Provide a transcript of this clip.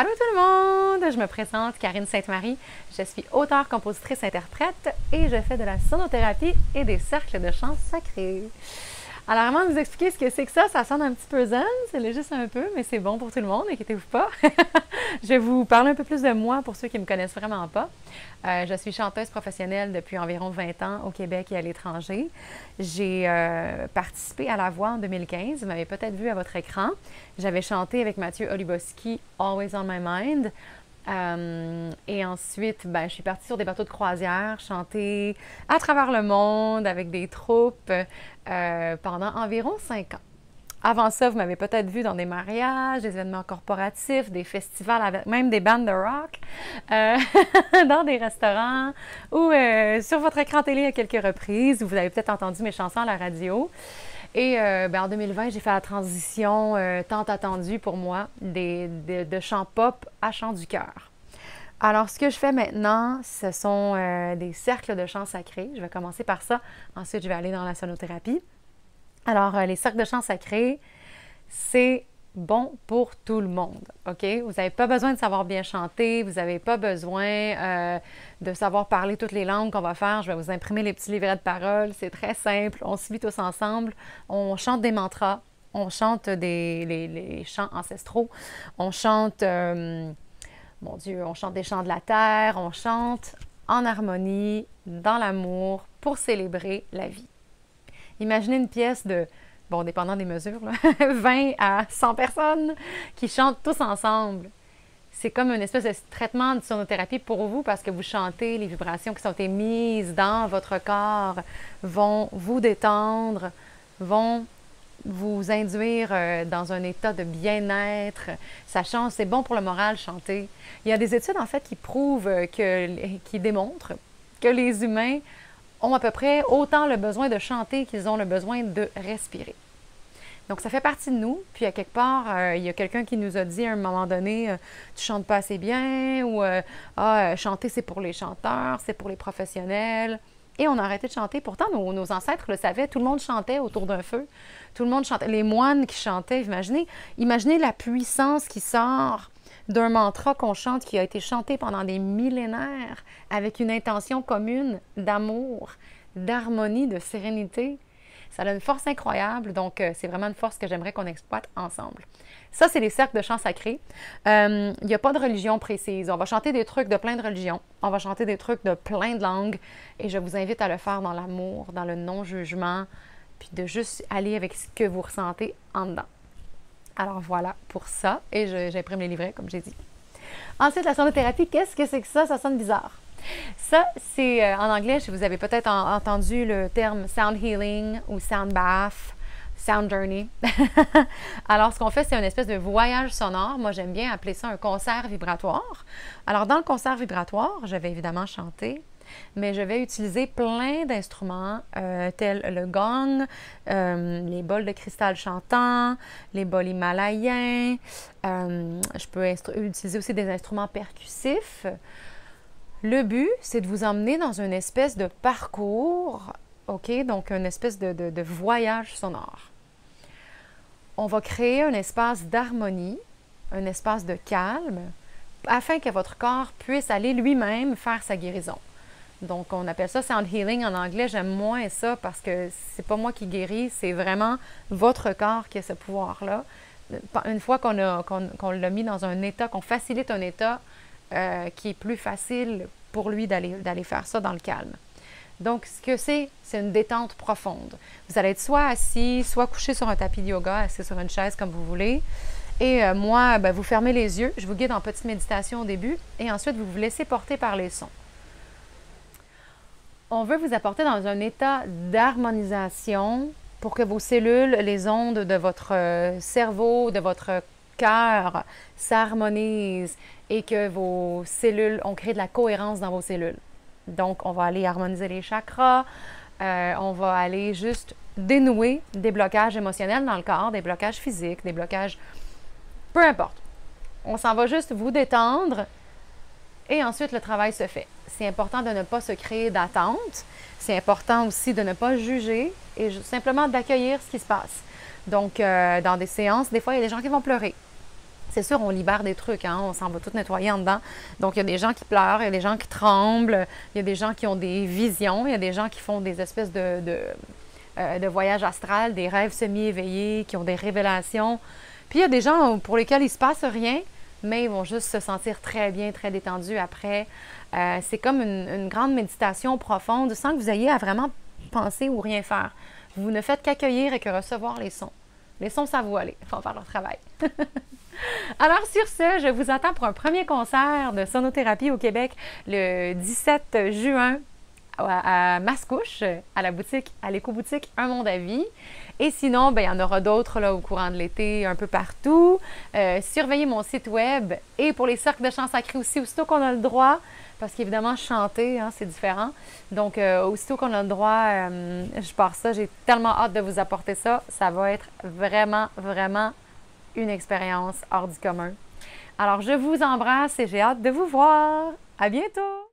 Allô tout le monde! Je me présente Karine Sainte-Marie. Je suis auteure, compositrice, interprète et je fais de la sonothérapie et des cercles de chants sacrés. Alors, avant de vous expliquer ce que c'est que ça sonne un petit peu zen, c'est juste un peu, mais c'est bon pour tout le monde, inquiétez-vous pas. Je vais vous parler un peu plus de moi pour ceux qui ne me connaissent vraiment pas. Je suis chanteuse professionnelle depuis environ 20 ans au Québec et à l'étranger. J'ai participé à La Voix en 2015, vous m'avez peut-être vu à votre écran. J'avais chanté avec Mathieu Oliboski, Always on my mind. Et ensuite, je suis partie sur des bateaux de croisière, chanter à travers le monde avec des troupes pendant environ 5 ans. Avant ça, vous m'avez peut-être vu dans des mariages, des événements corporatifs, des festivals, avec même des bandes de rock, dans des restaurants ou sur votre écran télé à quelques reprises. Vous avez peut-être entendu mes chansons à la radio. Et en 2020, j'ai fait la transition tant attendue pour moi de chant pop à chant du cœur. Alors, ce que je fais maintenant, ce sont des cercles de chants sacrés. Je vais commencer par ça. Ensuite, je vais aller dans la sonothérapie. Alors, les cercles de chants sacrés, c'est bon pour tout le monde, OK? Vous n'avez pas besoin de savoir bien chanter, vous n'avez pas besoin de savoir parler toutes les langues qu'on va faire. Je vais vous imprimer les petits livrets de paroles. C'est très simple. On se vit tous ensemble. On chante des mantras. On chante les chants ancestraux. On chante, mon Dieu, on chante des chants de la terre. On chante en harmonie, dans l'amour, pour célébrer la vie. Imaginez une pièce de, dépendant des mesures, là, 20 à 100 personnes qui chantent tous ensemble. C'est comme une espèce de traitement de sonothérapie pour vous parce que vous chantez, les vibrations qui sont émises dans votre corps vont vous détendre, vont vous induire dans un état de bien-être. Ça change, c'est bon pour le moral, chanter. Il y a des études, en fait, qui prouvent, qui démontrent que les humains ont à peu près autant le besoin de chanter qu'ils ont le besoin de respirer. Donc, ça fait partie de nous. Puis, à quelque part, il y a quelqu'un qui nous a dit à un moment donné, tu chantes pas assez bien, ou chanter, c'est pour les chanteurs, c'est pour les professionnels. Et on a arrêté de chanter. Pourtant, nos ancêtres le savaient. Tout le monde chantait autour d'un feu. Tout le monde chantait. Les moines qui chantaient, imaginez la puissance qui sort d'un mantra qu'on chante, qui a été chanté pendant des millénaires, avec une intention commune d'amour, d'harmonie, de sérénité. Ça a une force incroyable, donc c'est vraiment une force que j'aimerais qu'on exploite ensemble. Ça, c'est les cercles de chants sacrés. Il n'y a pas de religion précise. On va chanter des trucs de plein de religions. On va chanter des trucs de plein de langues. Et je vous invite à le faire dans l'amour, dans le non-jugement, puis de juste aller avec ce que vous ressentez en dedans. Alors voilà pour ça, et j'imprime les livrets, comme j'ai dit. Ensuite, la sonothérapie, qu'est-ce que c'est que ça? Ça sonne bizarre. Ça, c'est en anglais, vous avez peut-être entendu le terme sound healing ou sound bath, sound journey. Alors, ce qu'on fait, c'est une espèce de voyage sonore. Moi, j'aime bien appeler ça un concert vibratoire. Alors, dans le concert vibratoire, je vais évidemment chanter, mais je vais utiliser plein d'instruments tels le gong, les bols de cristal chantant, les bols himalayens. Je peux utiliser aussi des instruments percussifs. Le but, c'est de vous emmener dans une espèce de parcours, OK? Donc, une espèce de voyage sonore. On va créer un espace d'harmonie, un espace de calme, afin que votre corps puisse aller lui-même faire sa guérison. Donc, on appelle ça sound healing en anglais. J'aime moins ça parce que c'est pas moi qui guéris, c'est vraiment votre corps qui a ce pouvoir-là. Une fois qu'on l'a mis dans un état, qu'on facilite un état qui est plus facile pour lui d'aller faire ça dans le calme. Donc, ce que c'est une détente profonde. Vous allez être soit assis, soit couché sur un tapis de yoga, assis sur une chaise comme vous voulez. Et moi, vous fermez les yeux, je vous guide en petite méditation au début et ensuite, vous vous laissez porter par les sons. On veut vous apporter dans un état d'harmonisation pour que vos cellules, les ondes de votre cerveau, de votre cœur s'harmonisent et que vos cellules, on crée de la cohérence dans vos cellules. Donc, on va aller harmoniser les chakras, on va aller juste dénouer des blocages émotionnels dans le corps, des blocages physiques, des blocages... Peu importe. On s'en va juste vous détendre et ensuite le travail se fait. C'est important de ne pas se créer d'attente. C'est important aussi de ne pas juger et simplement d'accueillir ce qui se passe. Donc, dans des séances, des fois, il y a des gens qui vont pleurer. c'est sûr, on libère des trucs, hein, on s'en va tout nettoyer en dedans. Donc, il y a des gens qui pleurent, il y a des gens qui tremblent, il y a des gens qui ont des visions, il y a des gens qui font des espèces de voyages astral, des rêves semi-éveillés, qui ont des révélations. Puis, il y a des gens pour lesquels il ne se passe rien, mais ils vont juste se sentir très bien, très détendus après. C'est comme une grande méditation profonde sans que vous ayez à vraiment penser ou rien faire. Vous ne faites qu'accueillir et que recevoir les sons. Les sons, ça va aller, ils vont faire leur travail. Alors, sur ce, je vous attends pour un premier concert de sonothérapie au Québec le 17 juin à Mascouche, à la boutique, à l'éco-boutique Un Monde à Vie. Et sinon, il y en aura d'autres là, au courant de l'été, un peu partout. Surveillez mon site web. Et pour les cercles de chant sacré aussi, aussitôt qu'on a le droit, parce qu'évidemment, chanter, hein, c'est différent. Donc, aussitôt qu'on a le droit, je pars ça. J'ai tellement hâte de vous apporter ça. Ça va être vraiment, vraiment une expérience hors du commun. Alors, je vous embrasse et j'ai hâte de vous voir. À bientôt!